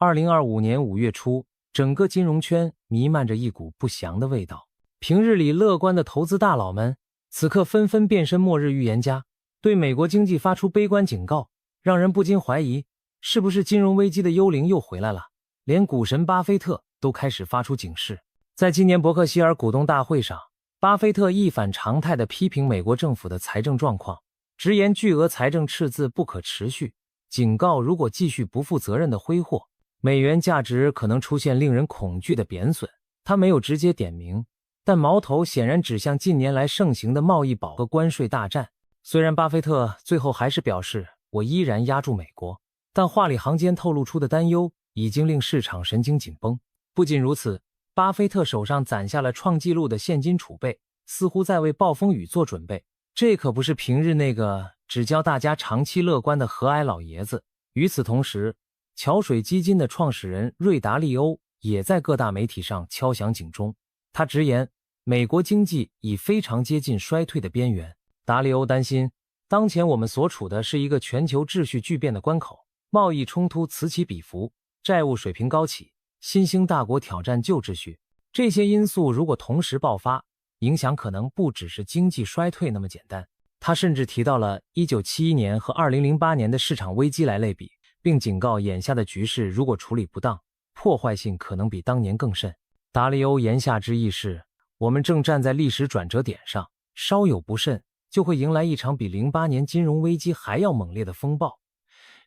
2025年5月初，整个金融圈弥漫着一股不祥的味道。平日里乐观的投资大佬们，此刻纷纷变身末日预言家，对美国经济发出悲观警告，让人不禁怀疑，是不是金融危机的幽灵又回来了？连股神巴菲特都开始发出警示。在今年伯克希尔股东大会上，巴菲特一反常态地批评美国政府的财政状况，直言巨额财政赤字不可持续，警告如果继续不负责任地挥霍，美元价值可能出现令人恐惧的贬损。他没有直接点名，但矛头显然指向近年来盛行的贸易保和关税大战。虽然巴菲特最后还是表示我依然压住美国，但话里行间透露出的担忧已经令市场神经紧绷。不仅如此，巴菲特手上攒下了创纪录的现金储备，似乎在为暴风雨做准备。这可不是平日那个只教大家长期乐观的和蔼老爷子。与此同时，桥水基金的创始人瑞达利欧也在各大媒体上敲响警钟。他直言，美国经济已非常接近衰退的边缘。达利欧担心，当前我们所处的是一个全球秩序巨变的关口，贸易冲突此起彼伏，债务水平高企，新兴大国挑战旧秩序。这些因素如果同时爆发，影响可能不只是经济衰退那么简单。他甚至提到了1971年和2008年的市场危机来类比，并警告眼下的局势如果处理不当，破坏性可能比当年更甚。达利欧言下之意是，我们正站在历史转折点上，稍有不慎就会迎来一场比08年金融危机还要猛烈的风暴。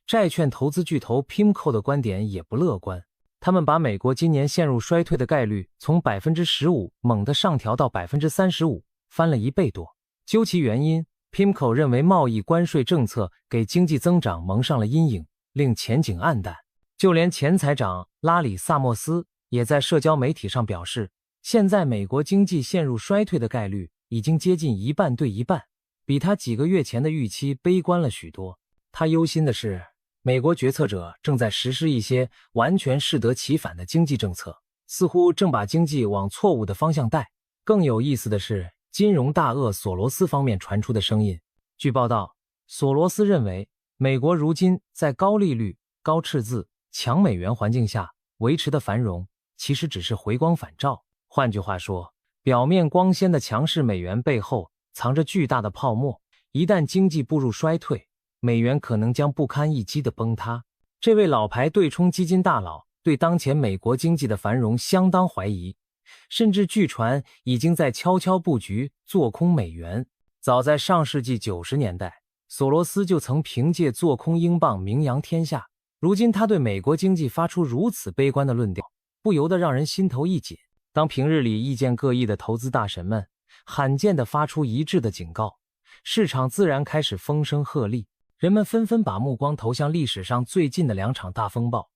债券投资巨头 PIMCO 的观点也不乐观，他们把美国今年陷入衰退的概率从 15% 猛地上调到 35%， 翻了1倍多。究其原因， PIMCO 认为贸易关税政策给经济增长蒙上了阴影，令前景黯淡。就连前财长拉里·萨默斯也在社交媒体上表示，现在美国经济陷入衰退的概率已经接近1半对1半，比他几个月前的预期悲观了许多。他忧心的是，美国决策者正在实施一些完全适得其反的经济政策，似乎正把经济往错误的方向带。更有意思的是，金融大鳄索罗斯方面传出的声音。据报道，索罗斯认为，美国如今在高利率、高赤字、强美元环境下维持的繁荣，其实只是回光返照。换句话说，表面光鲜的强势美元背后藏着巨大的泡沫，一旦经济步入衰退，美元可能将不堪一击的崩塌。这位老牌对冲基金大佬对当前美国经济的繁荣相当怀疑，甚至据传已经在悄悄布局做空美元。早在上世纪90年代，索罗斯就曾凭借做空英镑名扬天下。如今他对美国经济发出如此悲观的论调，不由得让人心头一紧。当平日里意见各异的投资大神们罕见地发出一致的警告，市场自然开始风声鹤唳。人们纷纷把目光投向历史上最近的2场大风暴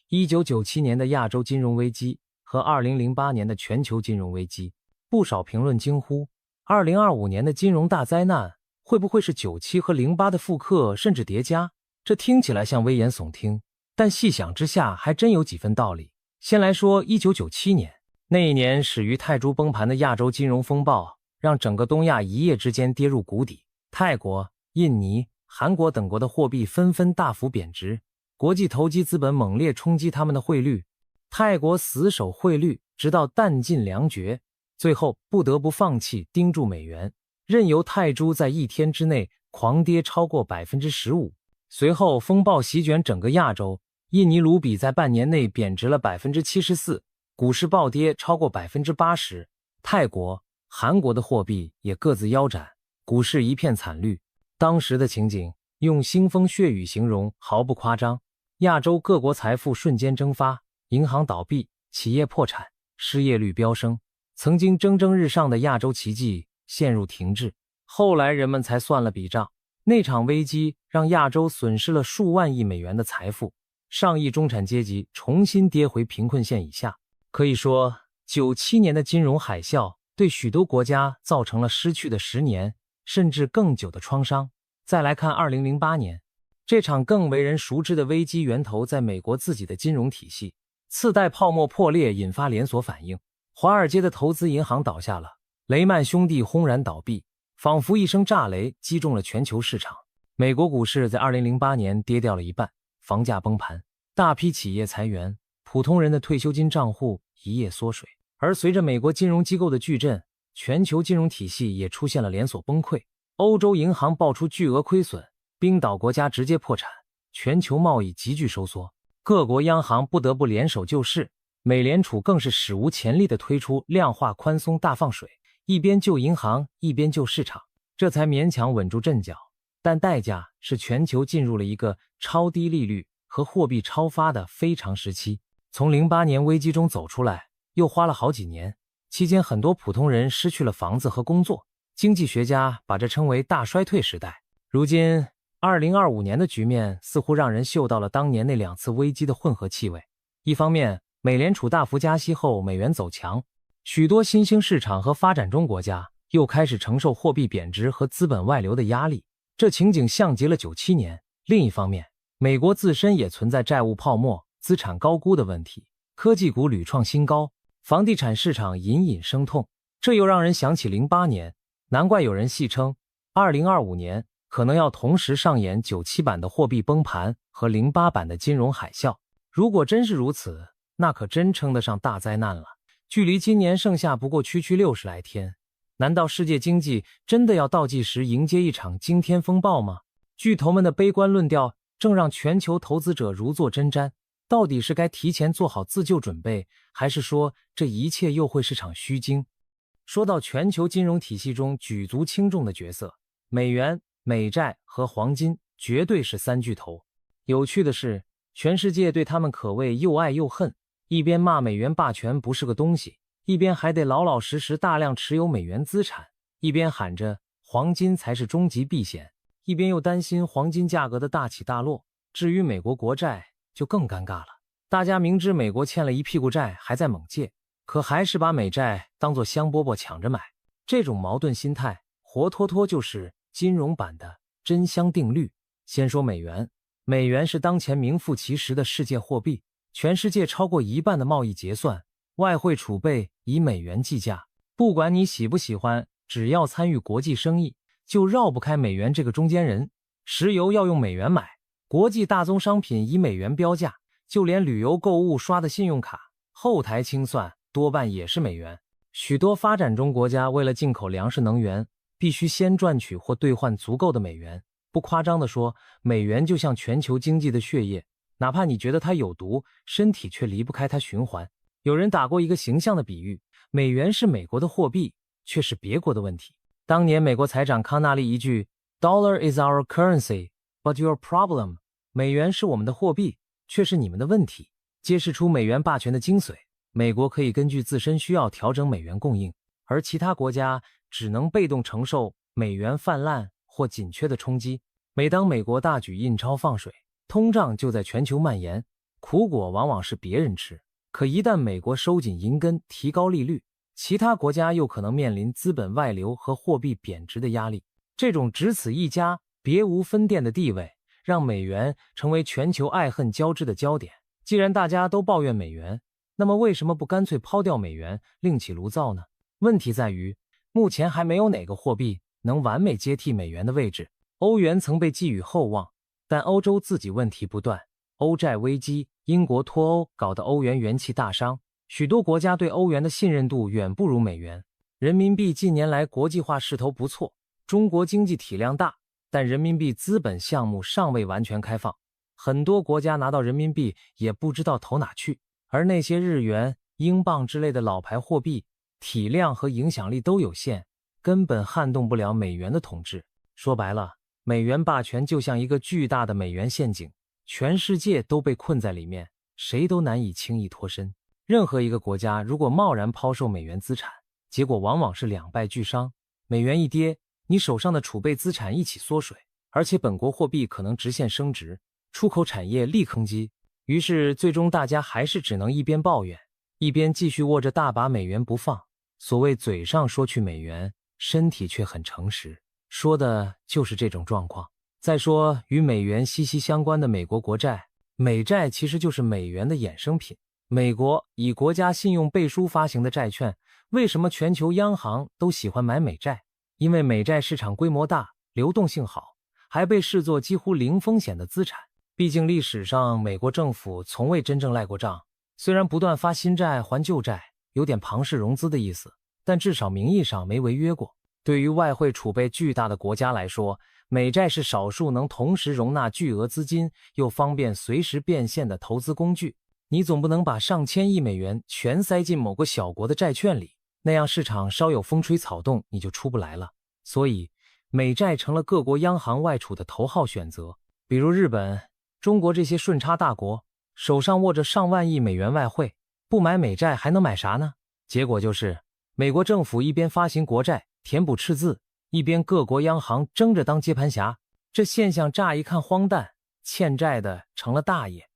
，1997年的亚洲金融危机和2008年的全球金融危机。不少评论惊呼，2025年的金融大灾难会不会是97和08的复刻甚至叠加？这听起来像危言耸听，但细想之下还真有几分道理。先来说1997年，那一年始于泰铢崩盘的亚洲金融风暴，让整个东亚一夜之间跌入谷底。泰国、印尼、韩国等国的货币纷纷大幅贬值，国际投机资本猛烈冲击他们的汇率。泰国死守汇率，直到弹尽粮绝，最后不得不放弃盯住美元，任由泰铢在一天之内狂跌超过 15%。随后风暴席卷整个亚洲，印尼卢比在半年内贬值了 74%， 股市暴跌超过 80%。 泰国、韩国的货币也各自腰斩，股市一片惨绿。当时的情景用腥风血雨形容毫不夸张，亚洲各国财富瞬间蒸发，银行倒闭，企业破产，失业率飙升，曾经蒸蒸日上的亚洲奇迹陷入停滞。后来人们才算了笔账，那场危机让亚洲损失了数万亿美元的财富，上亿中产阶级重新跌回贫困线以下。可以说，97年的金融海啸对许多国家造成了失去的10年甚至更久的创伤。再来看2008年，这场更为人熟知的危机源头在美国自己的金融体系，次贷泡沫破裂引发连锁反应，华尔街的投资银行倒下了，雷曼兄弟轰然倒闭，仿佛一声炸雷击中了全球市场。美国股市在2008年跌掉了1半，房价崩盘，大批企业裁员，普通人的退休金账户一夜缩水。而随着美国金融机构的巨震，全球金融体系也出现了连锁崩溃。欧洲银行爆出巨额亏损，冰岛国家直接破产，全球贸易急剧收缩，各国央行不得不联手救市。美联储更是史无前例地推出量化宽松大放水，一边救银行，一边救市场，这才勉强稳住阵脚。但代价是全球进入了一个超低利率和货币超发的非常时期。从08年危机中走出来，又花了好几年，期间很多普通人失去了房子和工作，经济学家把这称为大衰退时代。如今2025年的局面似乎让人嗅到了当年那2次危机的混合气味。一方面，美联储大幅加息后美元走强，许多新兴市场和发展中国家又开始承受货币贬值和资本外流的压力，这情景像极了97年。另一方面，美国自身也存在债务泡沫、资产高估的问题，科技股屡创新高，房地产市场隐隐生痛。这又让人想起08年，难怪有人戏称2025年可能要同时上演97版的货币崩盘和08版的金融海啸。如果真是如此，那可真称得上大灾难了。距离今年剩下不过区60来天，难道世界经济真的要倒计时迎接一场惊天风暴吗？巨头们的悲观论调正让全球投资者如坐针毡，到底是该提前做好自救准备，还是说这一切又会是场虚惊？说到全球金融体系中举足轻重的角色，美元、美债和黄金绝对是3巨头。有趣的是，全世界对他们可谓又爱又恨，一边骂美元霸权不是个东西，一边还得老老实实大量持有美元资产，一边喊着黄金才是终极避险，一边又担心黄金价格的大起大落。至于美国国债就更尴尬了，大家明知美国欠了一屁股债还在猛借，可还是把美债当作香饽饽抢着买。这种矛盾心态活脱脱就是金融版的真香定律。先说美元，美元是当前名副其实的世界货币，全世界超过1半的贸易结算、外汇储备以美元计价。不管你喜不喜欢，只要参与国际生意，就绕不开美元这个中间人。石油要用美元买，国际大宗商品以美元标价，就连旅游购物刷的信用卡，后台清算多半也是美元。许多发展中国家为了进口粮食能源，必须先赚取或兑换足够的美元。不夸张地说，美元就像全球经济的血液，哪怕你觉得它有毒，身体却离不开它循环。有人打过一个形象的比喻，美元是美国的货币，却是别国的问题。当年美国财长康纳利一句 Dollar is our currency, but your problem， 美元是我们的货币，却是你们的问题，揭示出美元霸权的精髓。美国可以根据自身需要调整美元供应，而其他国家只能被动承受美元泛滥或紧缺的冲击。每当美国大举印钞放水，通胀就在全球蔓延，苦果往往是别人吃。可一旦美国收紧银根，提高利率，其他国家又可能面临资本外流和货币贬值的压力。这种只此一家，别无分店的地位，让美元成为全球爱恨交织的焦点。既然大家都抱怨美元，那么为什么不干脆抛掉美元，另起炉灶呢？问题在于，目前还没有哪个货币能完美接替美元的位置。欧元曾被寄予厚望，但欧洲自己问题不断，欧债危机、英国脱欧搞得欧元元气大伤，许多国家对欧元的信任度远不如美元。人民币近年来国际化势头不错，中国经济体量大，但人民币资本项目尚未完全开放，很多国家拿到人民币也不知道投哪去。而那些日元、英镑之类的老牌货币，体量和影响力都有限，根本撼动不了美元的统治。说白了，美元霸权就像一个巨大的美元陷阱，全世界都被困在里面，谁都难以轻易脱身。任何一个国家如果贸然抛售美元资产，结果往往是两败俱伤。美元一跌，你手上的储备资产一起缩水，而且本国货币可能直线升值，出口产业立坑击。于是最终大家还是只能一边抱怨，一边继续握着大把美元不放。所谓嘴上说去美元，身体却很诚实，说的就是这种状况。再说与美元息息相关的美国国债，美债其实就是美元的衍生品。美国以国家信用背书发行的债券，为什么全球央行都喜欢买美债？因为美债市场规模大，流动性好，还被视作几乎零风险的资产，毕竟历史上美国政府从未真正赖过账，虽然不断发新债还旧债，有点庞氏融资的意思，但至少名义上没违约过。对于外汇储备巨大的国家来说，美债是少数能同时容纳巨额资金又方便随时变现的投资工具。你总不能把上千亿美元全塞进某个小国的债券里，那样市场稍有风吹草动你就出不来了。所以美债成了各国央行外储的头号选择。比如日本、中国这些顺差大国，手上握着上万亿美元外汇，不买美债还能买啥呢？结果就是美国政府一边发行国债填补赤字，一边各国央行争着当接盘侠。这现象乍一看荒诞，欠债的成了大爷，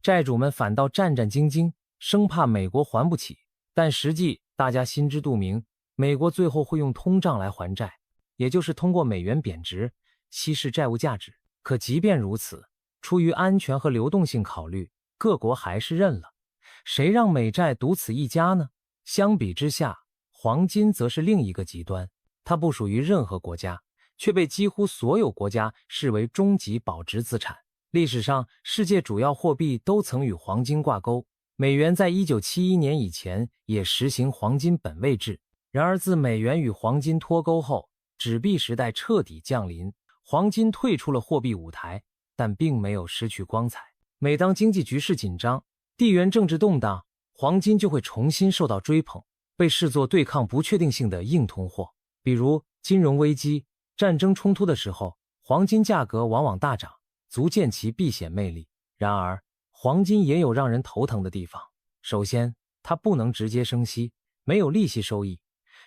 债主们反倒战战兢兢，生怕美国还不起。但实际大家心知肚明，美国最后会用通胀来还债，也就是通过美元贬值稀释债务价值。可即便如此，出于安全和流动性考虑，各国还是认了。谁让美债独此一家呢？相比之下，黄金则是另一个极端，它不属于任何国家，却被几乎所有国家视为终极保值资产。历史上，世界主要货币都曾与黄金挂钩，美元在1971年以前也实行黄金本位制。然而自美元与黄金脱钩后，纸币时代彻底降临，黄金退出了货币舞台，但并没有失去光彩。每当经济局势紧张，地缘政治动荡，黄金就会重新受到追捧，被视作对抗不确定性的硬通货。比如金融危机、战争冲突的时候，黄金价格往往大涨，足见其避险魅力。然而，黄金也有让人头疼的地方。首先，它不能直接生息，没有利息收益，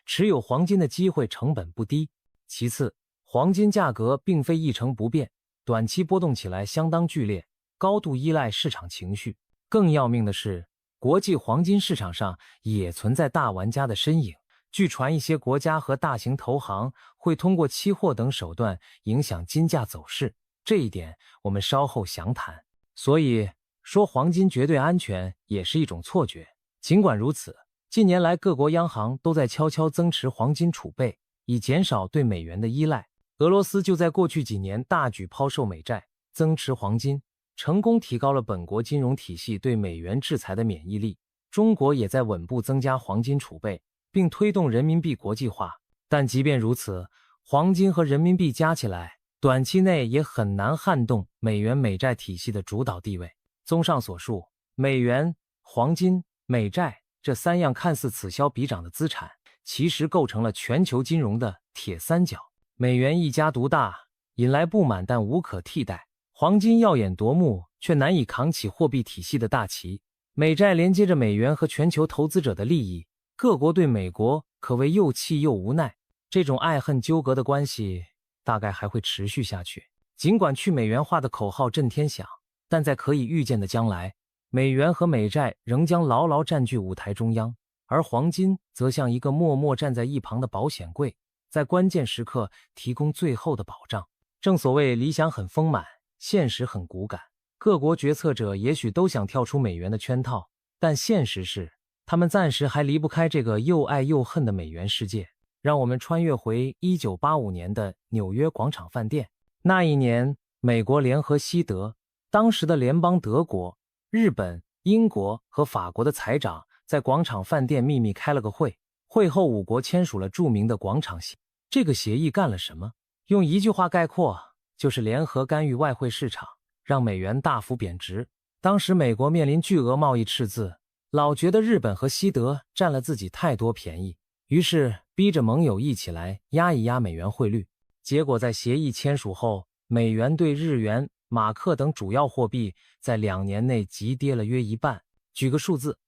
持有黄金的机会成本不低。其次，黄金价格并非一成不变，短期波动起来相当剧烈，高度依赖市场情绪。更要命的是，国际黄金市场上也存在大玩家的身影。据传，一些国家和大型投行会通过期货等手段影响金价走势，这一点我们稍后详谈。所以说黄金绝对安全也是一种错觉。尽管如此，近年来各国央行都在悄悄增持黄金储备，以减少对美元的依赖。俄罗斯就在过去几年大举抛售美债，增持黄金，成功提高了本国金融体系对美元制裁的免疫力。中国也在稳步增加黄金储备，并推动人民币国际化。但即便如此，黄金和人民币加起来，短期内也很难撼动美元美债体系的主导地位。综上所述，美元、黄金、美债这三样看似此消彼长的资产，其实构成了全球金融的铁三角。美元一家独大，引来不满但无可替代；黄金耀眼夺目，却难以扛起货币体系的大旗。美债连接着美元和全球投资者的利益，各国对美国可谓又气又无奈。这种爱恨纠葛的关系大概还会持续下去。尽管去美元化的口号震天响，但在可以预见的将来，美元和美债仍将牢牢占据舞台中央，而黄金则像一个默默站在一旁的保险柜，在关键时刻提供最后的保障。正所谓理想很丰满，现实很骨感。各国决策者也许都想跳出美元的圈套，但现实是，他们暂时还离不开这个又爱又恨的美元世界。让我们穿越回1985年的纽约广场饭店。那一年，美国联合西德，当时的联邦德国、日本、英国和法国的财长在广场饭店秘密开了个会。会后5国签署了著名的广场协议。这个协议干了什么？用一句话概括，就是联合干预外汇市场，让美元大幅贬值。当时美国面临巨额贸易赤字，老觉得日本和西德占了自己太多便宜，于是逼着盟友一起来压一压美元汇率。结果在协议签署后，美元对日元、马克等主要货币在2年内急跌了约一半。举个数字，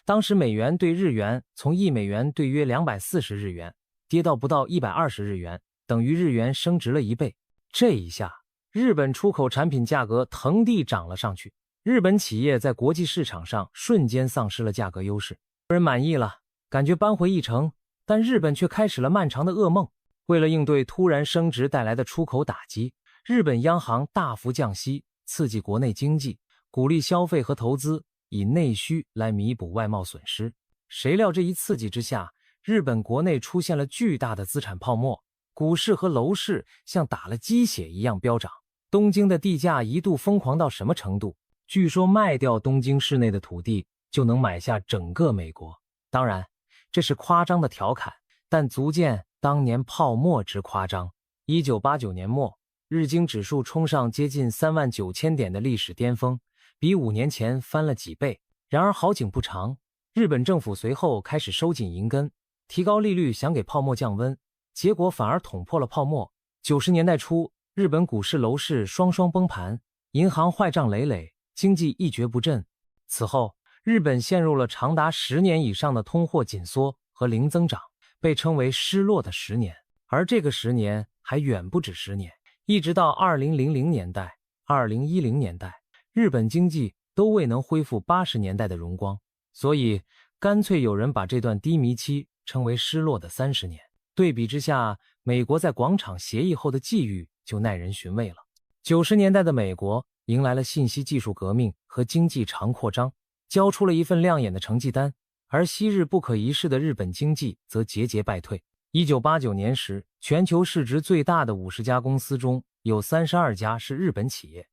当时美元对日元从1美元兑约240日元，跌到不到120日元，等于日元升值了1倍。这一下，日本出口产品价格腾地涨了上去，日本企业在国际市场上瞬间丧失了价格优势。有人满意了，感觉扳回一城，但日本却开始了漫长的噩梦。为了应对突然升值带来的出口打击，日本央行大幅降息，刺激国内经济，鼓励消费和投资，以内需来弥补外贸损失。谁料这一刺激之下，日本国内出现了巨大的资产泡沫，股市和楼市像打了鸡血一样飙涨。东京的地价一度疯狂到什么程度？据说卖掉东京市内的土地就能买下整个美国。当然，这是夸张的调侃，但足见当年泡沫之夸张。1989年末，日经指数冲上接近39000点的历史巅峰，比5年前翻了几倍。然而好景不长，日本政府随后开始收紧银根，提高利率，想给泡沫降温，结果反而捅破了泡沫。90年代初，日本股市楼市双双崩盘，银行坏账累累，经济一蹶不振。此后，日本陷入了长达10年以上的通货紧缩和零增长，被称为失落的10年。而这个10年还远不止10年，一直到2000年代、2010年代，日本经济都未能恢复80年代的荣光，所以干脆有人把这段低迷期称为失落的30年。对比之下，美国在广场协议后的际遇就耐人寻味了。90年代的美国迎来了信息技术革命和经济长扩张，交出了一份亮眼的成绩单，而昔日不可一世的日本经济则节节败退。1989年时，全球市值最大的50家公司中有32家是日本企业，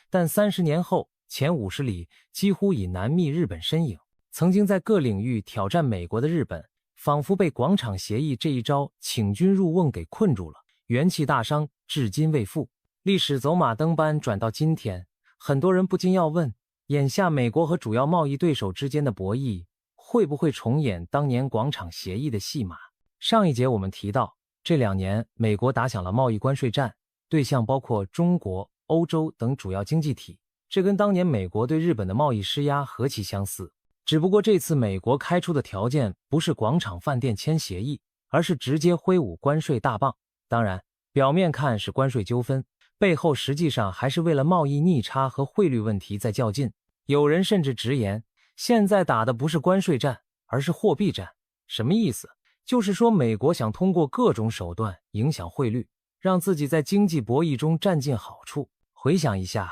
但30年后，前50里几乎已难觅日本身影。曾经在各领域挑战美国的日本，仿佛被广场协议这一招请君入瓮给困住了，元气大伤，至今未复。历史走马灯般转到今天，很多人不禁要问，眼下美国和主要贸易对手之间的博弈，会不会重演当年广场协议的戏码？上一节我们提到，这2年美国打响了贸易关税战，对象包括中国、欧洲等主要经济体，这跟当年美国对日本的贸易施压何其相似。只不过这次美国开出的条件不是广场饭店签协议，而是直接挥舞关税大棒。当然，表面看是关税纠纷，背后实际上还是为了贸易逆差和汇率问题在较劲。有人甚至直言，现在打的不是关税战，而是货币战。什么意思？就是说美国想通过各种手段影响汇率，让自己在经济博弈中占尽好处。回想一下，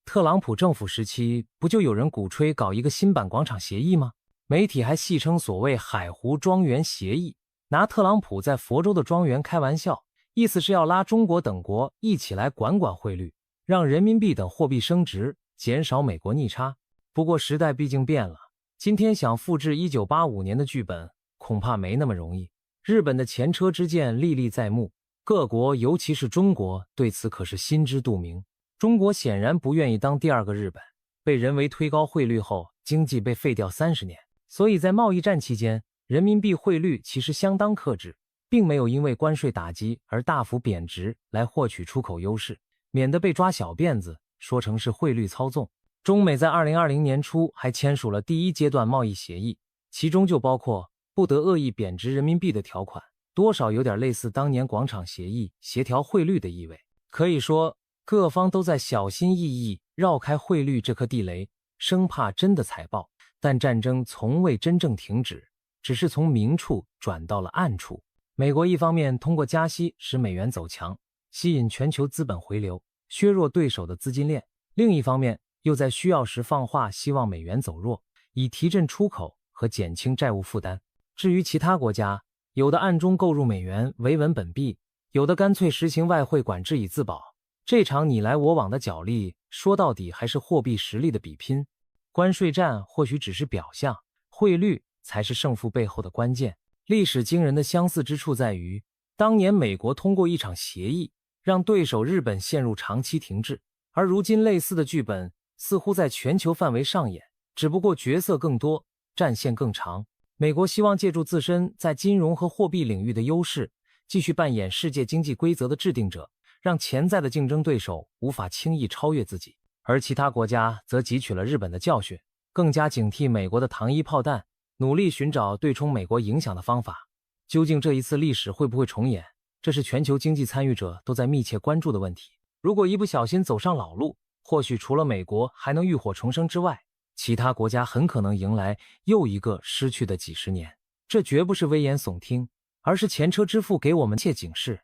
特朗普政府时期不就有人鼓吹搞一个新版广场协议吗？媒体还戏称所谓海湖庄园协议，拿特朗普在佛州的庄园开玩笑，意思是要拉中国等国一起来管汇率，让人民币等货币升值，减少美国逆差。不过时代毕竟变了，今天想复制1985年的剧本恐怕没那么容易。日本的前车之鉴历历在目，各国尤其是中国对此可是心知肚明。中国显然不愿意当第二个日本，被人为推高汇率后，经济被废掉30年，所以在贸易战期间，人民币汇率其实相当克制，并没有因为关税打击而大幅贬值来获取出口优势，免得被抓小辫子，说成是汇率操纵。中美在2020年初还签署了第1阶段贸易协议，其中就包括不得恶意贬值人民币的条款，多少有点类似当年广场协议协调汇率的意味。可以说，各方都在小心翼翼绕开汇率这颗地雷，生怕真的踩爆。但战争从未真正停止，只是从明处转到了暗处。美国一方面通过加息使美元走强，吸引全球资本回流，削弱对手的资金链；另一方面又在需要时放话，希望美元走弱，以提振出口和减轻债务负担。至于其他国家，有的暗中购入美元维稳本币，有的干脆实行外汇管制以自保。这场你来我往的角力，说到底还是货币实力的比拼。关税战或许只是表象，汇率才是胜负背后的关键。历史惊人的相似之处在于，当年美国通过一场协议，让对手日本陷入长期停滞，而如今类似的剧本似乎在全球范围上演，只不过角色更多，战线更长。美国希望借助自身在金融和货币领域的优势，继续扮演世界经济规则的制定者，让潜在的竞争对手无法轻易超越自己。而其他国家则汲取了日本的教训，更加警惕美国的糖衣炮弹，努力寻找对冲美国影响的方法。究竟这一次历史会不会重演？这是全球经济参与者都在密切关注的问题。如果一不小心走上老路，或许除了美国还能浴火重生之外，其他国家很可能迎来又一个失去的几十年。这绝不是危言耸听，而是前车之鉴给我们切警示。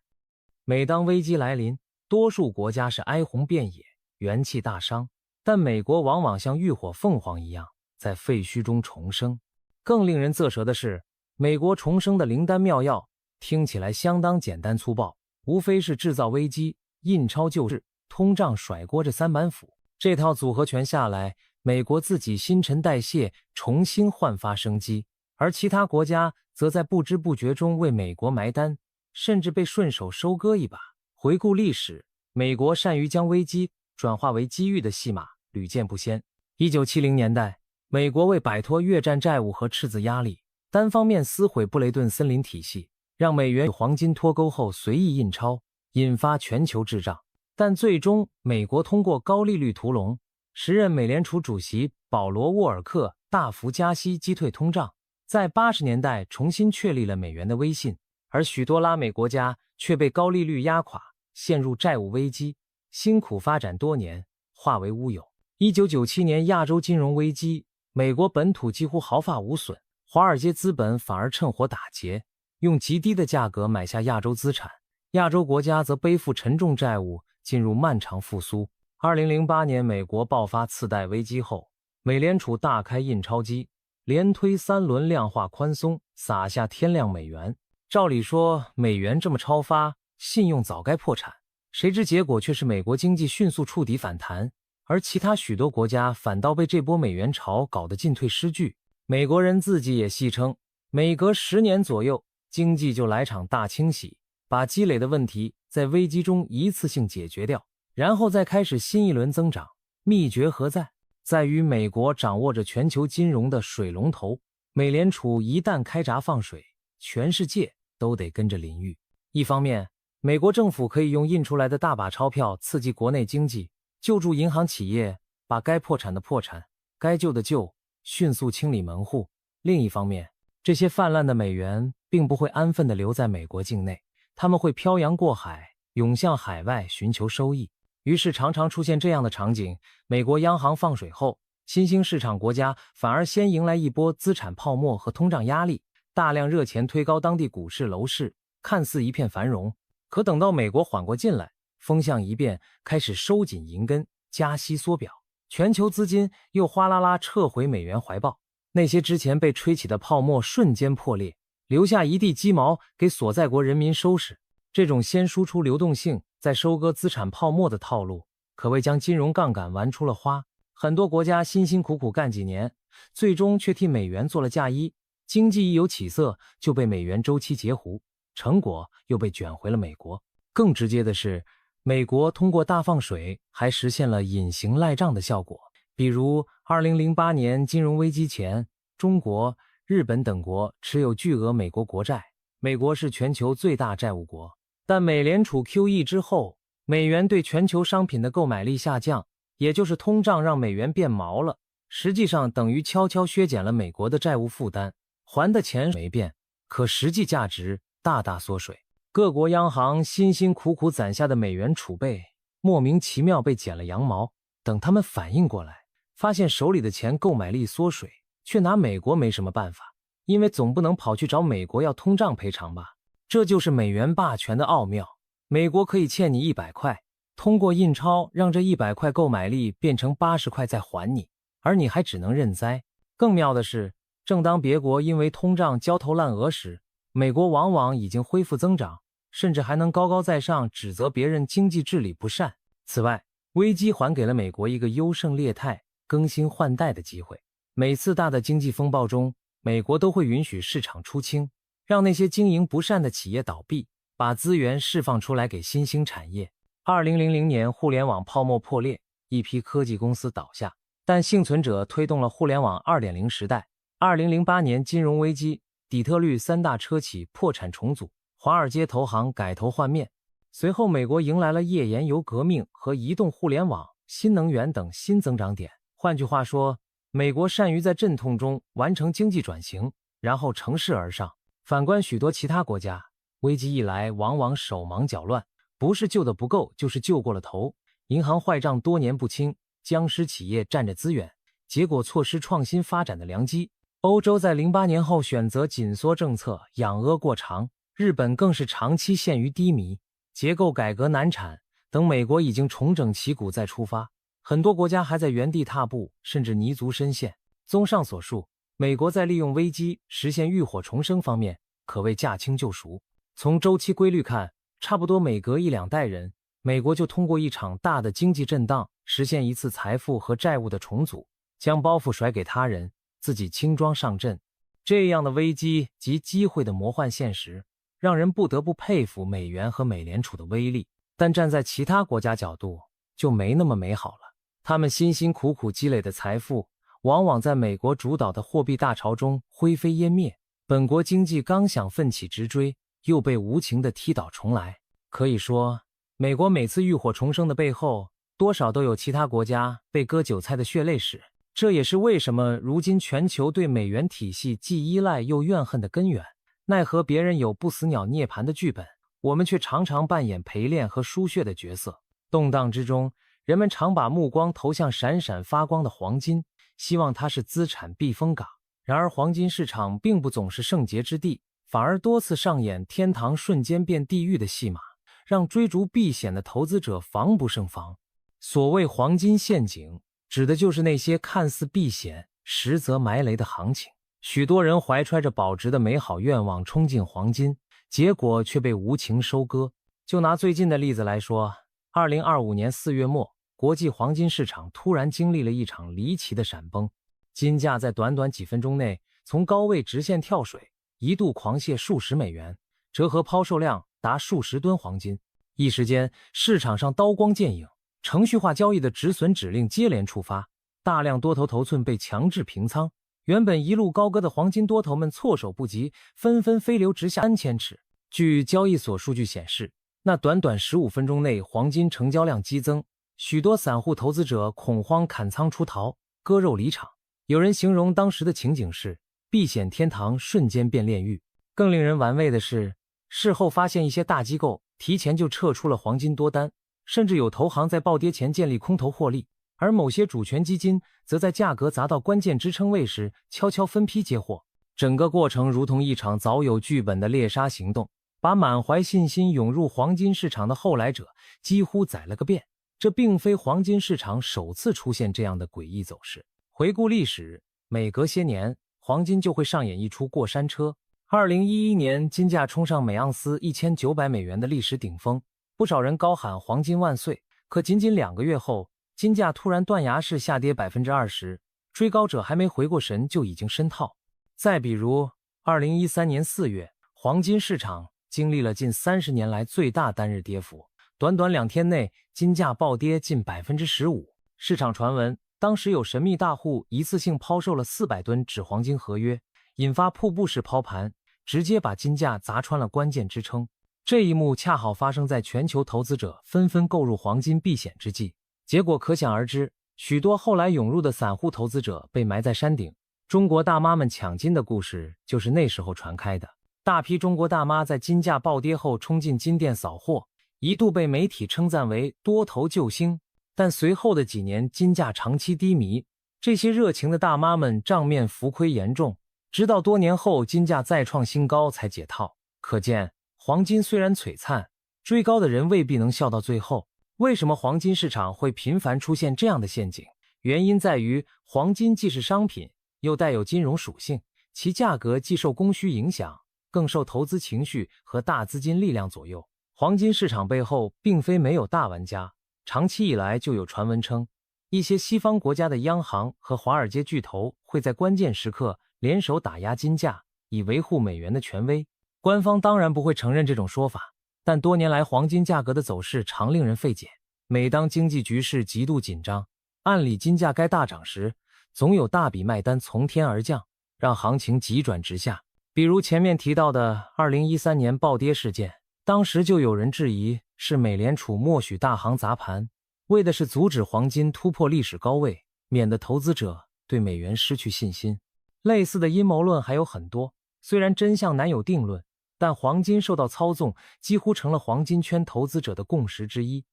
每当危机来临，多数国家是哀鸿遍野，元气大伤，但美国往往像浴火凤凰一样，在废墟中重生。更令人啧舌的是，美国重生的灵丹妙药听起来相当简单粗暴，无非是制造危机、印钞救市、通胀甩锅这三板斧。这套组合拳下来，美国自己新陈代谢，重新焕发生机，而其他国家则在不知不觉中为美国埋单，甚至被顺手收割一把。回顾历史，美国善于将危机转化为机遇的戏码屡见不鲜。1970年代，美国为摆脱越战债务和赤字压力，单方面撕毁布雷顿森林体系，让美元与黄金脱钩后随意印钞，引发全球滞胀。但最终，美国通过高利率屠龙，时任美联储主席保罗·沃尔克大幅加息击退通胀，在80年代重新确立了美元的威信，而许多拉美国家却被高利率压垮，陷入债务危机，辛苦发展多年，化为乌有。1997年亚洲金融危机，美国本土几乎毫发无损，华尔街资本反而趁火打劫，用极低的价格买下亚洲资产，亚洲国家则背负沉重债务，进入漫长复苏。2008年美国爆发次贷危机后，美联储大开印钞机，连推3轮量化宽松，撒下天量美元。照理说，美元这么超发，信用早该破产，谁知结果却是美国经济迅速触底反弹，而其他许多国家反倒被这波美元潮搞得进退失据。美国人自己也戏称，每隔10年左右，经济就来场大清洗，把积累的问题在危机中一次性解决掉，然后再开始新一轮增长。秘诀何在？在于美国掌握着全球金融的水龙头，美联储一旦开闸放水，全世界都得跟着淋浴。一方面，美国政府可以用印出来的大把钞票刺激国内经济，救助银行企业，把该破产的破产，该救的救，迅速清理门户。另一方面，这些泛滥的美元并不会安分地留在美国境内，他们会漂洋过海，涌向海外寻求收益。于是常常出现这样的场景，美国央行放水后，新兴市场国家反而先迎来一波资产泡沫和通胀压力，大量热钱推高当地股市楼市，看似一片繁荣。可等到美国缓过劲来，风向一变，开始收紧银根，加息缩表，全球资金又哗啦啦撤回美元怀抱，那些之前被吹起的泡沫瞬间破裂，留下一地鸡毛给所在国人民收拾。这种先输出流动性，再收割资产泡沫的套路，可谓将金融杠杆玩出了花。很多国家辛辛苦苦干几年，最终却替美元做了嫁衣，经济一有起色就被美元周期截胡，成果又被卷回了美国。更直接的是，美国通过大放水还实现了隐形赖账的效果。比如2008年金融危机前，中国、日本等国持有巨额美国国债，美国是全球最大债务国。但美联储 QE 之后，美元对全球商品的购买力下降，也就是通胀让美元变毛了，实际上等于悄悄削减了美国的债务负担，还的钱没变，可实际价值大大缩水。各国央行辛辛苦苦攒下的美元储备，莫名其妙被剪了羊毛。等他们反应过来，发现手里的钱购买力缩水，却拿美国没什么办法，因为总不能跑去找美国要通胀赔偿吧。这就是美元霸权的奥妙，美国可以欠你100块，通过印钞让这100块购买力变成80块再还你，而你还只能认栽。更妙的是，正当别国因为通胀焦头烂额时，美国往往已经恢复增长，甚至还能高高在上指责别人经济治理不善。此外，危机还给了美国一个优胜劣汰、更新换代的机会。每次大的经济风暴中，美国都会允许市场出清，让那些经营不善的企业倒闭，把资源释放出来给新兴产业。2000年互联网泡沫破裂，一批科技公司倒下，但幸存者推动了互联网 2.0 时代。2008年金融危机，底特律3大车企破产重组，华尔街投行改头换面。随后美国迎来了页岩油革命和移动互联网、新能源等新增长点。换句话说，美国善于在阵痛中完成经济转型，然后乘势而上。反观许多其他国家，危机一来往往手忙脚乱，不是救得不够，就是救过了头，银行坏账多年不清，僵尸企业占着资源，结果错失创新发展的良机。欧洲在08年后选择紧缩政策，养鹅过长，日本更是长期陷于低迷，结构改革难产，等美国已经重整旗鼓再出发，很多国家还在原地踏步，甚至泥足深陷。综上所述，美国在利用危机实现浴火重生方面可谓驾轻就熟。从周期规律看，差不多每隔1-2代人，美国就通过一场大的经济震荡，实现一次财富和债务的重组，将包袱甩给他人，自己轻装上阵。这样的危机及机会的魔幻现实，让人不得不佩服美元和美联储的威力。但站在其他国家角度，就没那么美好了。他们辛辛苦苦积累的财富，往往在美国主导的货币大潮中灰飞烟灭。本国经济刚想奋起直追，又被无情地踢倒重来。可以说，美国每次浴火重生的背后，多少都有其他国家被割韭菜的血泪史。这也是为什么如今全球对美元体系既依赖又怨恨的根源。奈何别人有不死鸟涅槃的剧本，我们却常常扮演陪练和输血的角色。动荡之中，人们常把目光投向闪闪发光的黄金，希望它是资产避风港。然而黄金市场并不总是圣洁之地，反而多次上演天堂瞬间变地狱的戏码，让追逐避险的投资者防不胜防。所谓黄金陷阱，指的就是那些看似避险，实则埋雷的行情。许多人怀揣着保值的美好愿望冲进黄金，结果却被无情收割。就拿最近的例子来说，2025年4月末，国际黄金市场突然经历了一场离奇的闪崩，金价在短短几分钟内从高位直线跳水，一度狂泻数十美元，折合抛售量达数十吨黄金。一时间，市场上刀光剑影，程序化交易的止损指令接连触发，大量多头头寸被强制平仓。原本一路高歌的黄金多头们措手不及，纷纷飞流直下3000尺。据交易所数据显示，那短短15分钟内，黄金成交量激增，许多散户投资者恐慌砍仓出逃，割肉离场。有人形容当时的情景是避险天堂瞬间变炼狱。更令人玩味的是，事后发现一些大机构提前就撤出了黄金多单，甚至有投行在暴跌前建立空头获利，而某些主权基金则在价格砸到关键支撑位时悄悄分批接货。整个过程如同一场早有剧本的猎杀行动，把满怀信心涌入黄金市场的后来者几乎宰了个遍。这并非黄金市场首次出现这样的诡异走势。回顾历史，每隔些年，黄金就会上演一出过山车。2011年，金价冲上每盎司1900美元的历史顶峰，不少人高喊黄金万岁。可仅仅2个月后，金价突然断崖式下跌 20%， 追高者还没回过神就已经深套。再比如2013年4月，黄金市场经历了近30年来最大单日跌幅，短短2天内，金价暴跌近 15%。市场传闻，当时有神秘大户一次性抛售了400吨纸黄金合约，引发瀑布式抛盘，直接把金价砸穿了关键支撑。这一幕恰好发生在全球投资者纷纷购入黄金避险之际，结果可想而知，许多后来涌入的散户投资者被埋在山顶。中国大妈们抢金的故事就是那时候传开的。大批中国大妈在金价暴跌后冲进金店扫货，一度被媒体称赞为多头救星。但随后的几年，金价长期低迷，这些热情的大妈们账面浮亏严重，直到多年后金价再创新高才解套。可见黄金虽然璀璨，追高的人未必能笑到最后。为什么黄金市场会频繁出现这样的陷阱？原因在于黄金既是商品，又带有金融属性，其价格既受供需影响，更受投资情绪和大资金力量左右。黄金市场背后并非没有大玩家，长期以来就有传闻称，一些西方国家的央行和华尔街巨头会在关键时刻联手打压金价，以维护美元的权威。官方当然不会承认这种说法，但多年来黄金价格的走势常令人费解。每当经济局势极度紧张，按理金价该大涨时，总有大笔卖单从天而降，让行情急转直下。比如前面提到的2013年暴跌事件，当时就有人质疑是美联储默许大行砸盘，为的是阻止黄金突破历史高位，免得投资者对美元失去信心。类似的阴谋论还有很多，虽然真相难有定论，但黄金受到操纵几乎成了黄金圈投资者的共识之一。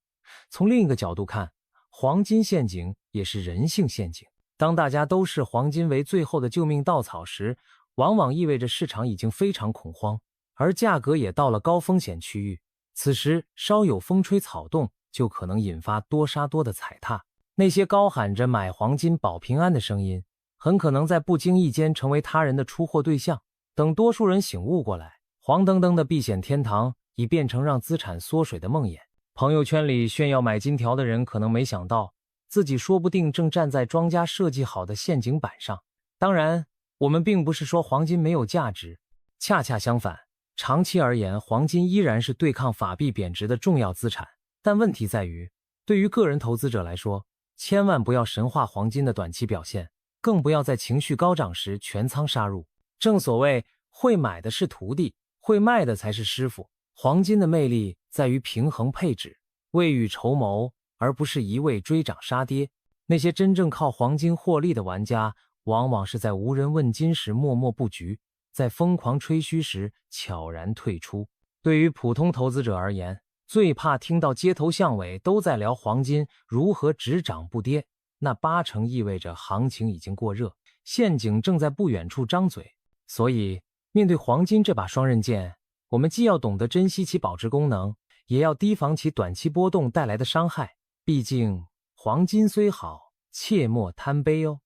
从另一个角度看，黄金陷阱也是人性陷阱。当大家都视黄金为最后的救命稻草时，往往意味着市场已经非常恐慌，而价格也到了高风险区域。此时稍有风吹草动，就可能引发多杀多的踩踏。那些高喊着买黄金保平安的声音，很可能在不经意间成为他人的出货对象。等多数人醒悟过来，黄澄澄的避险天堂已变成让资产缩水的梦魇。朋友圈里炫耀买金条的人可能没想到，自己说不定正站在庄家设计好的陷阱板上。当然，我们并不是说黄金没有价值，恰恰相反，长期而言，黄金依然是对抗法币贬值的重要资产。但问题在于，对于个人投资者来说，千万不要神化黄金的短期表现，更不要在情绪高涨时全仓杀入。正所谓，会买的是徒弟，会卖的才是师傅。黄金的魅力在于平衡配置，未雨绸缪，而不是一味追涨杀跌。那些真正靠黄金获利的玩家，往往是在无人问津时默默布局，在疯狂吹嘘时悄然退出。对于普通投资者而言，最怕听到街头巷尾都在聊黄金如何只涨不跌，那80%意味着行情已经过热，陷阱正在不远处张嘴。所以，面对黄金这把双刃剑，我们既要懂得珍惜其保值功能，也要提防其短期波动带来的伤害。毕竟，黄金虽好，切莫贪杯哦。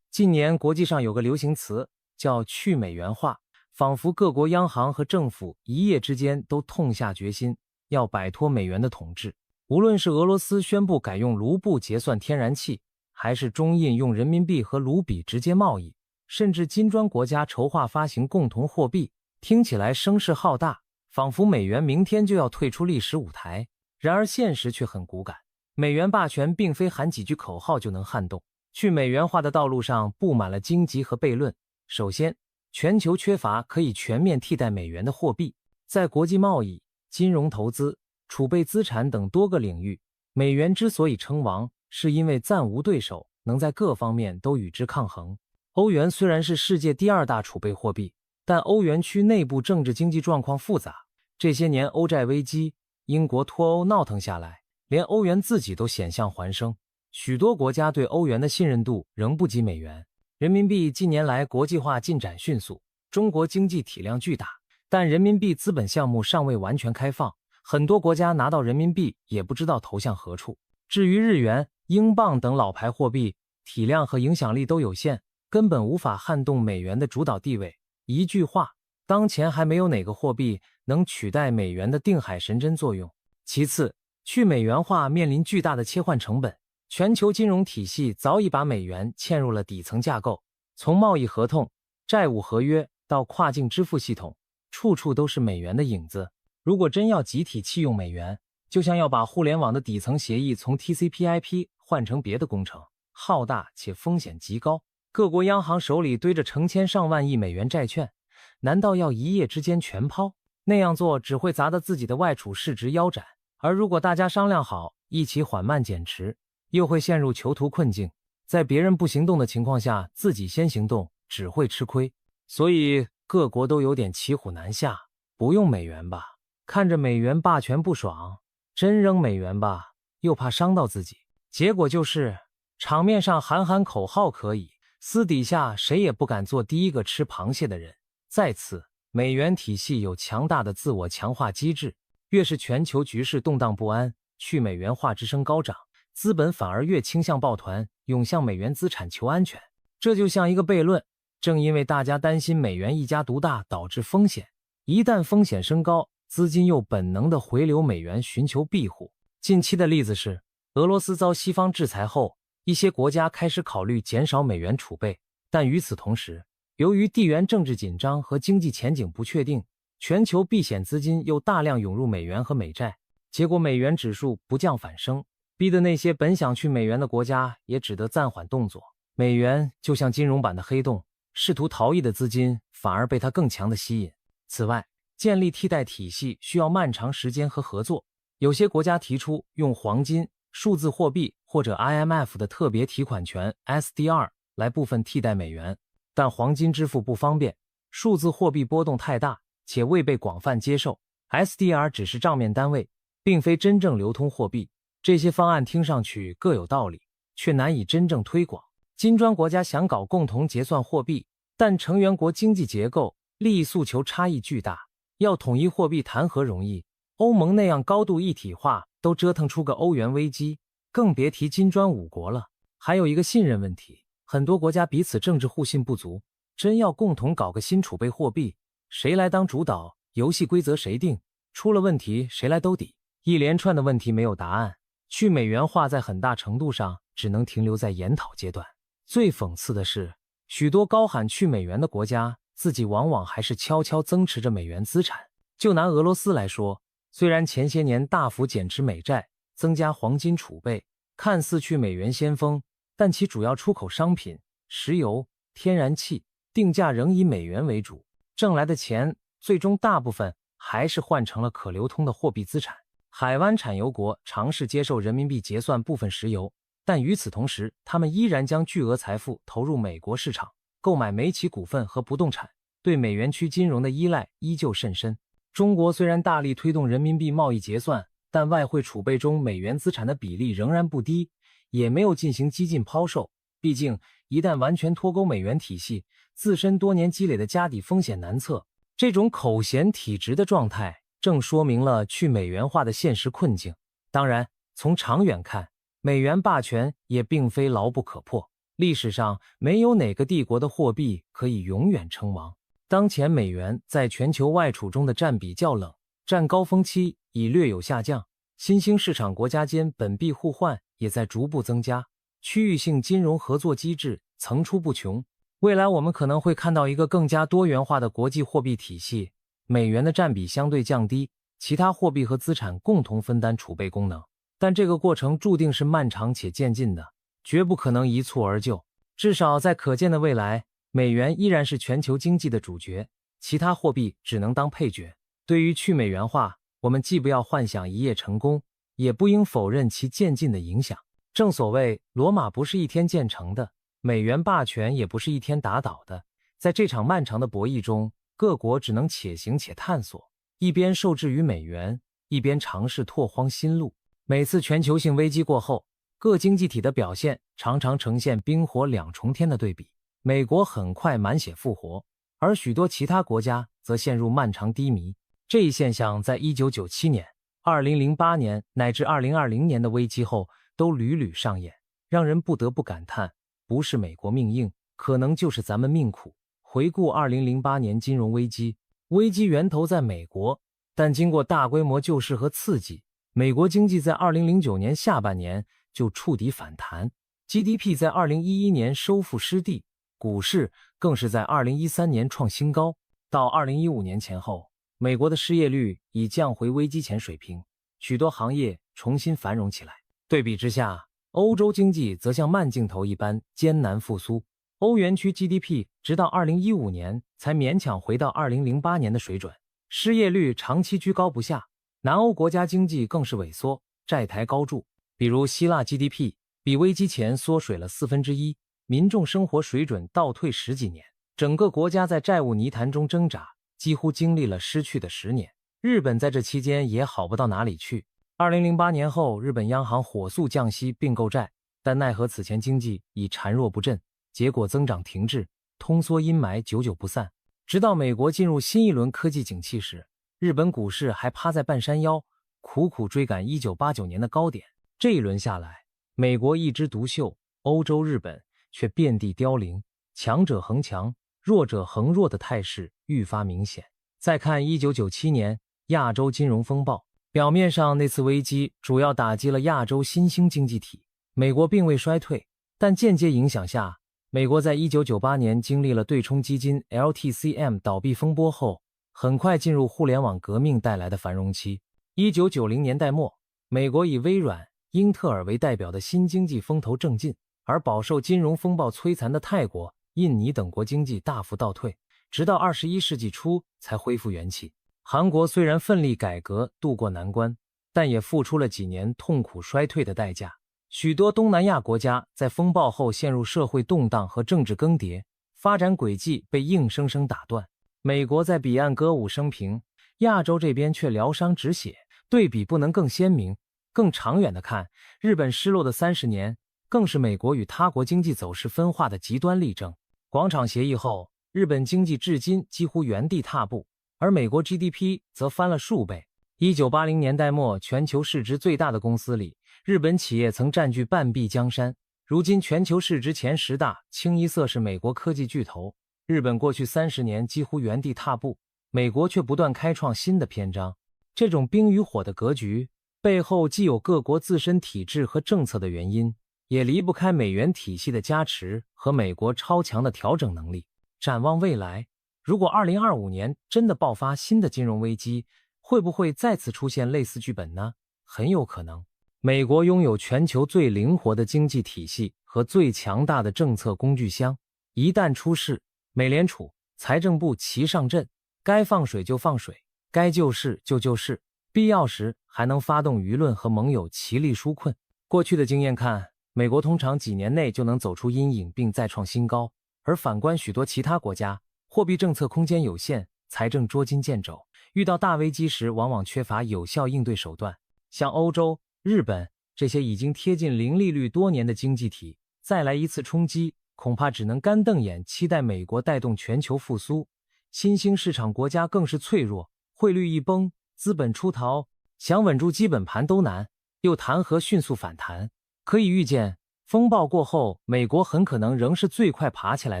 近年国际上有个流行词叫去美元化，仿佛各国央行和政府一夜之间都痛下决心，要摆脱美元的统治。无论是俄罗斯宣布改用卢布结算天然气，还是中印用人民币和卢比直接贸易，甚至金砖国家筹划发行共同货币，听起来声势浩大，仿佛美元明天就要退出历史舞台。然而现实却很骨感，美元霸权并非喊几句口号就能撼动。去美元化的道路上布满了荆棘和悖论。首先，全球缺乏可以全面替代美元的货币，在国际贸易、金融投资、储备资产等多个领域，美元之所以称王，是因为暂无对手能在各方面都与之抗衡。欧元虽然是世界第2大储备货币，但欧元区内部政治经济状况复杂，这些年欧债危机、英国脱欧闹腾下来，连欧元自己都险象环生，许多国家对欧元的信任度仍不及美元。人民币近年来国际化进展迅速，中国经济体量巨大，但人民币资本项目尚未完全开放，很多国家拿到人民币也不知道投向何处。至于日元、英镑等老牌货币，体量和影响力都有限，根本无法撼动美元的主导地位。一句话，当前还没有哪个货币能取代美元的定海神针作用。其次，去美元化面临巨大的切换成本，全球金融体系早已把美元嵌入了底层架构，从贸易合同、债务合约到跨境支付系统，处处都是美元的影子。如果真要集体弃用美元，就像要把互联网的底层协议从 TCP/IP 换成别的工程，浩大且风险极高。各国央行手里堆着成千上万亿美元债券，难道要一夜之间全抛？那样做只会砸得自己的外储市值腰斩，而如果大家商量好一起缓慢减持，又会陷入囚徒困境。在别人不行动的情况下，自己先行动，只会吃亏。所以各国都有点骑虎难下，不用美元吧，看着美元霸权不爽；真扔美元吧，又怕伤到自己。结果就是场面上喊喊口号可以，私底下谁也不敢做第一个吃螃蟹的人。再次，美元体系有强大的自我强化机制，越是全球局势动荡不安，去美元化之声高涨，资本反而越倾向抱团，涌向美元资产求安全。这就像一个悖论，正因为大家担心美元一家独大导致风险，一旦风险升高，资金又本能的回流美元寻求庇护。近期的例子是，俄罗斯遭西方制裁后，一些国家开始考虑减少美元储备，但与此同时，由于地缘政治紧张和经济前景不确定，全球避险资金又大量涌入美元和美债，结果美元指数不降反升，逼得那些本想去美元的国家也只得暂缓动作。美元就像金融版的黑洞，试图逃逸的资金反而被它更强的吸引。此外，建立替代体系需要漫长时间和合作，有些国家提出用黄金、数字货币或者 IMF 的特别提款权 SDR 来部分替代美元，但黄金支付不方便，数字货币波动太大，且未被广泛接受。SDR 只是账面单位，并非真正流通货币。这些方案听上去各有道理，却难以真正推广。金砖国家想搞共同结算货币，但成员国经济结构、利益诉求差异巨大，要统一货币谈何容易？欧盟那样高度一体化都折腾出个欧元危机，更别提金砖5国了。还有一个信任问题，很多国家彼此政治互信不足，真要共同搞个新储备货币，谁来当主导？游戏规则谁定？出了问题谁来兜底？一连串的问题没有答案，去美元化在很大程度上只能停留在研讨阶段。最讽刺的是，许多高喊去美元的国家，自己往往还是悄悄增持着美元资产。就拿俄罗斯来说，虽然前些年大幅减持美债，增加黄金储备，看似去美元先锋，但其主要出口商品石油、天然气定价仍以美元为主，挣来的钱最终大部分还是换成了可流通的货币资产。海湾产油国尝试接受人民币结算部分石油，但与此同时，他们依然将巨额财富投入美国市场，购买美企股份和不动产，对美元区金融的依赖依旧甚深。中国虽然大力推动人民币贸易结算，但外汇储备中美元资产的比例仍然不低，也没有进行激进抛售。毕竟一旦完全脱钩美元体系，自身多年积累的家底风险难测。这种口嫌体直的状态正说明了去美元化的现实困境。当然，从长远看，美元霸权也并非牢不可破。历史上没有哪个帝国的货币可以永远称王。当前美元在全球外储中的占比较冷，占高峰期已略有下降，新兴市场国家间本币互换也在逐步增加，区域性金融合作机制层出不穷。未来我们可能会看到一个更加多元化的国际货币体系，美元的占比相对降低，其他货币和资产共同分担储备功能。但这个过程注定是漫长且渐进的，绝不可能一蹴而就。至少在可见的未来，美元依然是全球经济的主角，其他货币只能当配角。对于去美元化，我们既不要幻想一夜成功，也不应否认其渐进的影响。正所谓，罗马不是一天建成的，美元霸权也不是一天打倒的。在这场漫长的博弈中，各国只能且行且探索，一边受制于美元，一边尝试拓荒新路。每次全球性危机过后，各经济体的表现常常呈现冰火两重天的对比。美国很快满血复活，而许多其他国家则陷入漫长低迷。这一现象在1997年、2008年乃至2020年的危机后都屡屡上演，让人不得不感叹，不是美国命硬，可能就是咱们命苦。回顾2008年金融危机，危机源头在美国，但经过大规模救市和刺激，美国经济在2009年下半年就触底反弹， GDP 在2011年收复失地，股市更是在2013年创新高。到2015年前后，美国的失业率已降回危机前水平，许多行业重新繁荣起来。对比之下，欧洲经济则像慢镜头一般艰难复苏。欧元区 GDP 直到2015年才勉强回到2008年的水准，失业率长期居高不下。南欧国家经济更是萎缩，债台高筑。比如希腊 GDP 比危机前缩水了1/4，民众生活水准倒退10几年，整个国家在债务泥潭中挣扎，几乎经历了失去的10年。日本在这期间也好不到哪里去。2008年后，日本央行火速降息并购债，但奈何此前经济已孱弱不振，结果增长停滞，通缩阴霾久久不散。直到美国进入新一轮科技景气时，日本股市还趴在半山腰，苦苦追赶1989年的高点。这一轮下来，美国一枝独秀，欧洲、日本却遍地凋零，强者恒强，弱者恒弱的态势愈发明显。再看1997年亚洲金融风暴，表面上那次危机主要打击了亚洲新兴经济体，美国并未衰退，但间接影响下，美国在1998年经历了对冲基金 LTCM 倒闭风波后，很快进入互联网革命带来的繁荣期。1990年代末，美国以微软、英特尔为代表的新经济风头正劲，而饱受金融风暴摧残的泰国、印尼等国经济大幅倒退，直到21世纪初才恢复元气。韩国虽然奋力改革渡过难关，但也付出了几年痛苦衰退的代价。许多东南亚国家在风暴后陷入社会动荡和政治更迭，发展轨迹被硬生生打断。美国在彼岸歌舞升平，亚洲这边却疗伤止血，对比不能更鲜明。更长远的看，日本失落的30年更是美国与他国经济走势分化的极端例证。广场协议后，日本经济至今几乎原地踏步，而美国 GDP 则翻了数倍。1980年代末，全球市值最大的公司里，日本企业曾占据半壁江山。如今全球市值前10大清一色是美国科技巨头。日本过去30年几乎原地踏步，美国却不断开创新的篇章。这种冰与火的格局背后既有各国自身体制和政策的原因，也离不开美元体系的加持和美国超强的调整能力。展望未来，如果2025年真的爆发新的金融危机，会不会再次出现类似剧本呢？很有可能。美国拥有全球最灵活的经济体系和最强大的政策工具箱，一旦出事，美联储、财政部齐上阵，该放水就放水，该救市就救市，必要时还能发动舆论和盟友齐力纾困。过去的经验看，美国通常几年内就能走出阴影并再创新高，而反观许多其他国家，货币政策空间有限，财政捉襟见肘，遇到大危机时往往缺乏有效应对手段。像欧洲、日本这些已经贴近零利率多年的经济体，再来一次冲击，恐怕只能干瞪眼期待美国带动全球复苏。新兴市场国家更是脆弱，汇率一崩，资本出逃，想稳住基本盘都难，又谈何迅速反弹？可以预见，风暴过后，美国很可能仍是最快爬起来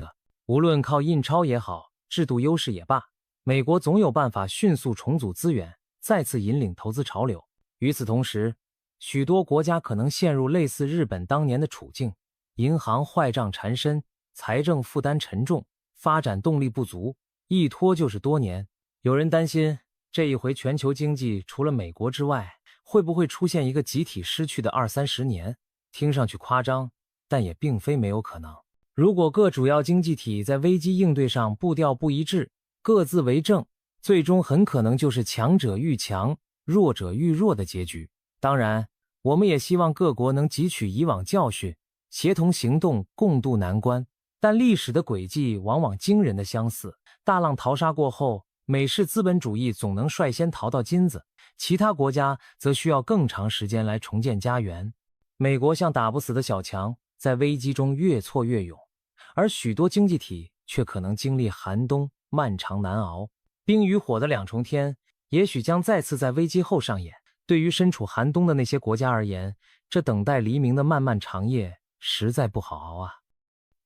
的。无论靠印钞也好，制度优势也罢，美国总有办法迅速重组资源，再次引领投资潮流。与此同时，许多国家可能陷入类似日本当年的处境，银行坏账缠身，财政负担沉重，发展动力不足，一拖就是多年。有人担心，这一回全球经济除了美国之外，会不会出现一个集体失去的20-30年？听上去夸张，但也并非没有可能。如果各主要经济体在危机应对上步调不一致，各自为政，最终很可能就是强者愈强，弱者愈弱的结局。当然，我们也希望各国能汲取以往教训，协同行动，共度难关。但历史的轨迹往往惊人的相似，大浪淘沙过后，美式资本主义总能率先淘到金子，其他国家则需要更长时间来重建家园。美国像打不死的小强，在危机中越挫越勇，而许多经济体却可能经历寒冬，漫长难熬。冰与火的两重天，也许将再次在危机后上演。对于身处寒冬的那些国家而言，这等待黎明的漫漫长夜实在不好熬啊。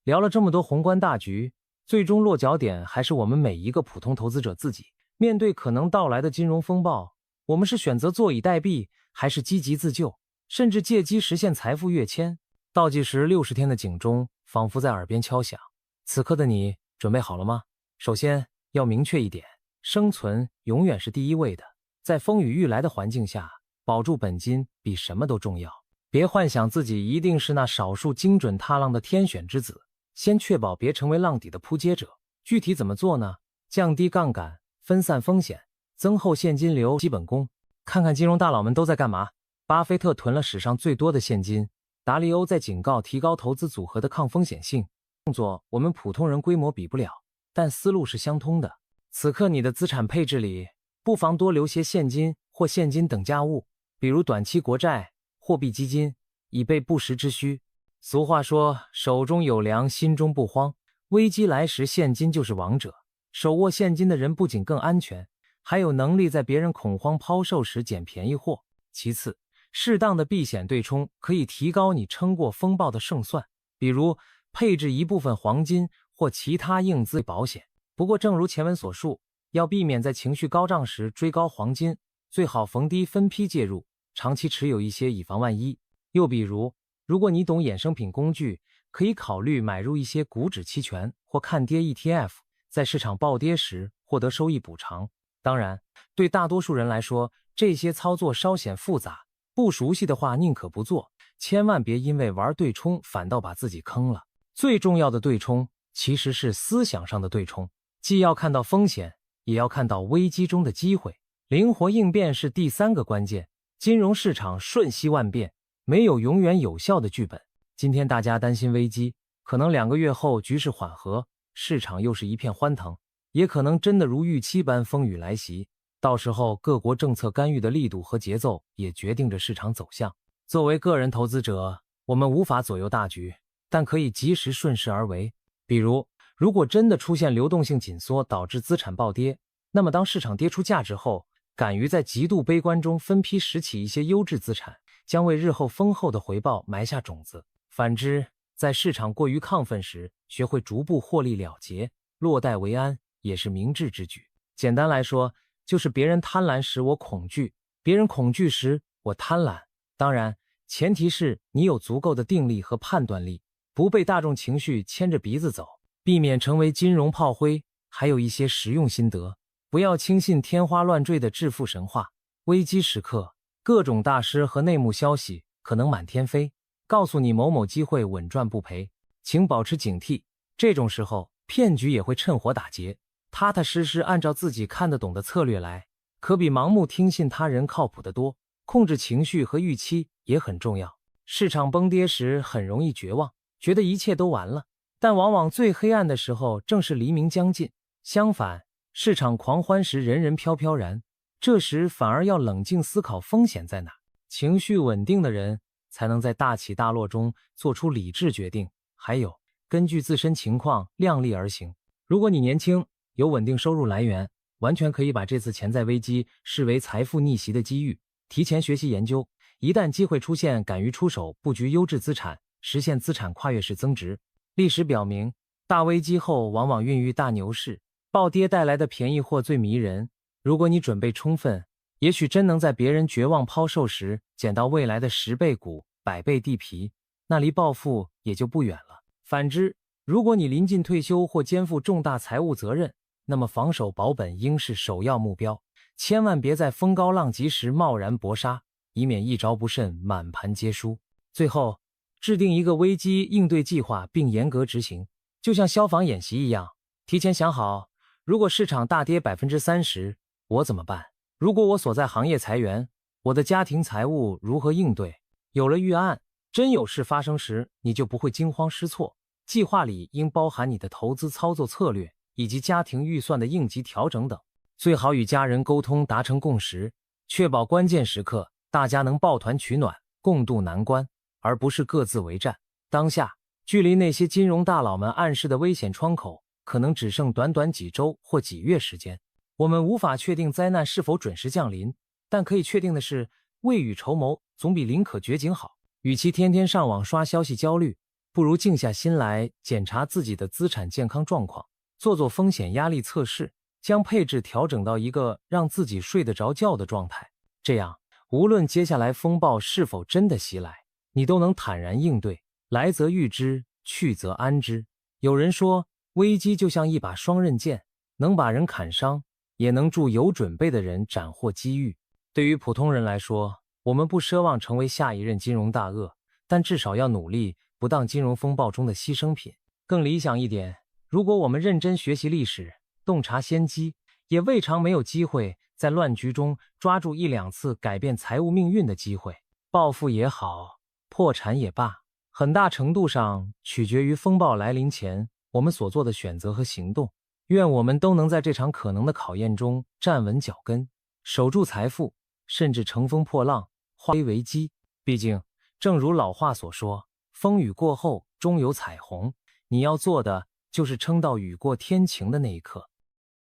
聊了这么多宏观大局，最终落脚点还是我们每一个普通投资者自己。面对可能到来的金融风暴，我们是选择坐以待毙，还是积极自救，甚至借机实现财富跃迁？倒计时60天的警钟仿佛在耳边敲响。此刻的你准备好了吗？首先要明确一点，生存永远是第一位的。在风雨欲来的环境下，保住本金比什么都重要。别幻想自己一定是那少数精准踏浪的天选之子，先确保别成为浪底的扑街者。具体怎么做呢？降低杠杆，分散风险，增厚现金流基本功。看看金融大佬们都在干嘛。巴菲特囤了史上最多的现金，达利欧在警告提高投资组合的抗风险性。动作我们普通人规模比不了，但思路是相通的。此刻你的资产配置里，不妨多留些现金或现金等价物，比如短期国债、货币基金，以备不时之需。俗话说，手中有粮，心中不慌。危机来时，现金就是王者。手握现金的人不仅更安全，还有能力在别人恐慌抛售时捡便宜货。其次，适当的避险对冲可以提高你撑过风暴的胜算，比如配置一部分黄金或其他硬资保险。不过正如前文所述，要避免在情绪高涨时追高黄金，最好逢低分批介入，长期持有一些以防万一。又比如，如果你懂衍生品工具，可以考虑买入一些股指期权或看跌 ETF， 在市场暴跌时获得收益补偿。当然，对大多数人来说，这些操作稍显复杂，不熟悉的话宁可不做，千万别因为玩对冲反倒把自己坑了。最重要的对冲其实是思想上的对冲，既要看到风险，也要看到危机中的机会。灵活应变是第三个关键。金融市场瞬息万变，没有永远有效的剧本。今天大家担心危机，可能2个月后局势缓和，市场又是一片欢腾，也可能真的如预期般风雨来袭。到时候各国政策干预的力度和节奏也决定着市场走向。作为个人投资者，我们无法左右大局，但可以及时顺势而为。比如，如果真的出现流动性紧缩导致资产暴跌，那么当市场跌出价值后，敢于在极度悲观中分批拾起一些优质资产，将为日后丰厚的回报埋下种子。反之，在市场过于亢奋时，学会逐步获利了结，落袋为安，也是明智之举。简单来说，就是别人贪婪时我恐惧，别人恐惧时我贪婪。当然，前提是你有足够的定力和判断力，不被大众情绪牵着鼻子走，避免成为金融炮灰。还有一些实用心得，不要轻信天花乱坠的致富神话。危机时刻，各种大师和内幕消息可能满天飞，告诉你某某机会稳赚不赔，请保持警惕。这种时候，骗局也会趁火打劫。踏踏实实按照自己看得懂的策略来，可比盲目听信他人靠谱得多。控制情绪和预期也很重要。市场崩跌时很容易绝望，觉得一切都完了，但往往最黑暗的时候正是黎明将近。相反，市场狂欢时人人飘飘然，这时反而要冷静思考风险在哪。情绪稳定的人才能在大起大落中做出理智决定。还有，根据自身情况量力而行。如果你年轻，有稳定收入来源，完全可以把这次潜在危机视为财富逆袭的机遇，提前学习研究，一旦机会出现，敢于出手布局优质资产，实现资产跨越式增值。历史表明，大危机后往往孕育大牛市，暴跌带来的便宜货最迷人。如果你准备充分，也许真能在别人绝望抛售时捡到未来的10倍股、100倍地皮，那离暴富也就不远了。反之，如果你临近退休或肩负重大财务责任，那么防守保本应是首要目标，千万别在风高浪急时贸然搏杀，以免一招不慎满盘皆输。最后，制定一个危机应对计划并严格执行，就像消防演习一样，提前想好，如果市场大跌 30%， 我怎么办？如果我所在行业裁员，我的家庭财务如何应对？有了预案，真有事发生时，你就不会惊慌失措。计划里应包含你的投资操作策略，以及家庭预算的应急调整等。最好与家人沟通，达成共识，确保关键时刻大家能抱团取暖，共度难关，而不是各自为战。当下，距离那些金融大佬们暗示的危险窗口，可能只剩短短几周或几月时间。我们无法确定灾难是否准时降临，但可以确定的是，未雨绸缪总比临可绝境好。与其天天上网刷消息焦虑，不如静下心来检查自己的资产健康状况，做做风险压力测试，将配置调整到一个让自己睡得着觉的状态。这样，无论接下来风暴是否真的袭来，你都能坦然应对，来则预之，去则安之。有人说，危机就像一把双刃剑，能把人砍伤，也能助有准备的人斩获机遇。对于普通人来说，我们不奢望成为下一任金融大鳄，但至少要努力不当金融风暴中的牺牲品。更理想一点，如果我们认真学习历史，洞察先机，也未尝没有机会在乱局中抓住1-2次改变财务命运的机会。暴富也好，破产也罢，很大程度上取决于风暴来临前我们所做的选择和行动。愿我们都能在这场可能的考验中站稳脚跟，守住财富，甚至乘风破浪，化危机。毕竟，正如老话所说，风雨过后终有彩虹。你要做的就是撑到雨过天晴的那一刻。